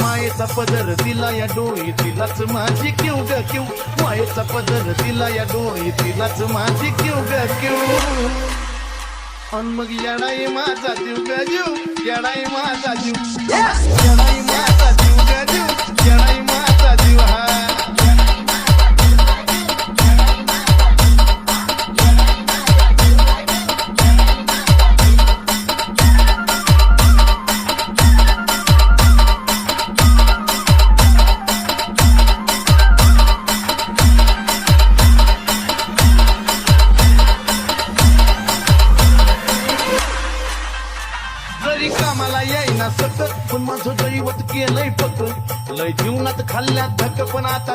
मायेचा पदर दिला या डोळी तिलाच माझी क्यू ग क्यू, मायेचा पदर दिला या डोळी तिलाच माझी क्यू ग क्यू. अन मग येडाई माझा जीव ग जीव, येडाई माझा जीव, येडाई माझा जीव ग जीव, येडाई माझा जीव. हा जरी कामाला येईना सतत, पण माझं दैवत केलंय पत. लय जीवनात खाल्ल्यात धक, पण आता